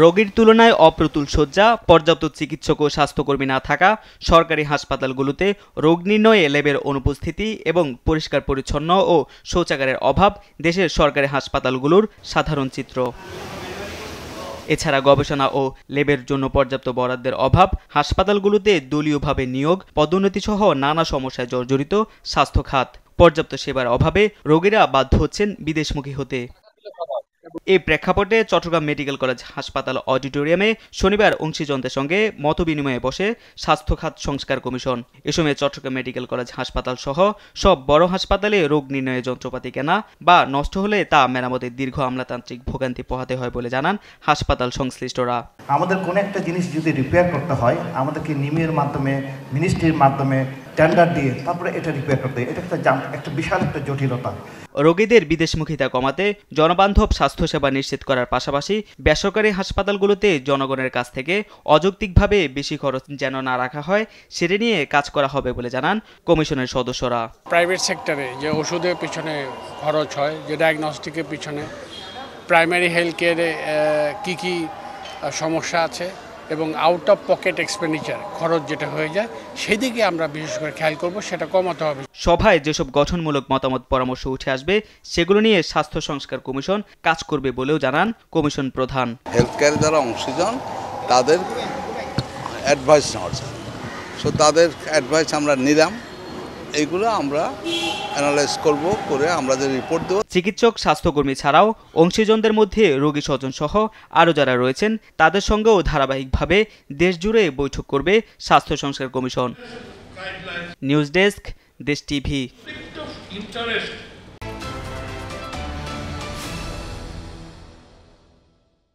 রোগীর তুলনায় অপ্রতুল শয্যা, পর্যাপ্ত চিকিৎসক ও স্বাস্থ্যকর্মী না থাকা, সরকারি হাসপাতালগুলোতে রোগ নির্ণয়ে ল্যাবের অনুপস্থিতি এবং পরিষ্কার পরিচ্ছন্ন ও শৌচাগারের অভাব দেশের সরকারি হাসপাতালগুলোর সাধারণ চিত্র। এছাড়া গবেষণা ও ল্যাবের জন্য পর্যাপ্ত বরাদ্দের অভাব, হাসপাতালগুলোতে দলীয়ভাবে নিয়োগ, পদোন্নতিসহ নানা সমস্যায় জর্জরিত স্বাস্থ্য খাত। পর্যাপ্ত সেবার অভাবে রোগীরা বাধ্য হচ্ছেন বিদেশমুখী হতে। এই প্রেক্ষাপটে চট্টগ্রাম মেডিকেল কলেজ হাসপাতাল অডিটোরিয়ামে শনিবার অংশীজনদের সঙ্গে মতবিনিময়ে বসে স্বাস্থ্য খাত সংস্কার কমিশন। এ সময় চট্টগ্রাম মেডিকেল কলেজ হাসপাতাল সহ সব বড় হাসপাতালে রোগ নির্ণয়ের যন্ত্রপাতি কেনা বা নষ্ট হলে তা মেরামতের দীর্ঘ আমলাতান্ত্রিক ভোগান্তি পোহাতে হয় বলে জানান হাসপাতাল সংশ্লিষ্টরা। আমাদের কোনো একটা জিনিস যদি রিপেয়ার করতে হয়, আমাদেরকে নিমের মাধ্যমে, মিনিস্ট্রির মাধ্যমে টেন্ডার দিয়ে তারপরে এটা রিপেয়ার করতে হয়। এটা একটা বিশাল একটা জটিলতা। রোগীদের বিদেশমুখিতা কমাতে জনবান্ধব স্বাস্থ্যসেবা নিশ্চিত করার পাশাপাশি বেসরকারি হাসপাতালগুলোতে জনগণের কাছ থেকে অযৌক্তিকভাবে বেশি খরচ যেন না রাখা হয় সেটা নিয়ে কাজ করা হবে বলে জানান কমিশনের সদস্যরা। প্রাইভেট সেক্টরে যে ওষুধের পিছনে খরচ হয়, যে ডায়াগনস্টিকের পিছনে, প্রাইমারি হেলথ কেয়ারে কী কী সমস্যা আছে এবং আউট অফ পকেট এক্সপেন্ডিচার খরচ যেটা হয়ে যায় সেই দিকে আমরা বিশেষ করে খেয়াল করব, সেটা কমাতে হবে। সভায় যেসব গঠনমূলক মতামত পরামর্শ উঠে আসবে সেগুলো নিয়ে স্বাস্থ্য সংস্কার কমিশন কাজ করবে বলেও জানান কমিশন প্রধান। হেলথ কেয়ারে যারা অংশীজন তাদের অ্যাডভাইস নেওয়া যায়, সো তাদের অ্যাডভাইস আমরা নিলাম, এইগুলো আমরা অ্যানালাইজ করব, করে আমরা যে রিপোর্ট দেব। চিকিৎসক, স্বাস্থ্যকর্মী ছাড়াও অংশীজনদের মধ্যে রোগী স্বজন সহ আরও যারা রয়েছেন তাদের সঙ্গেও ধারাবাহিকভাবে দেশজুড়ে বৈঠক করবে স্বাস্থ্য সংস্কার কমিশন। নিউজ ডেস্ক, দেশ টিভি।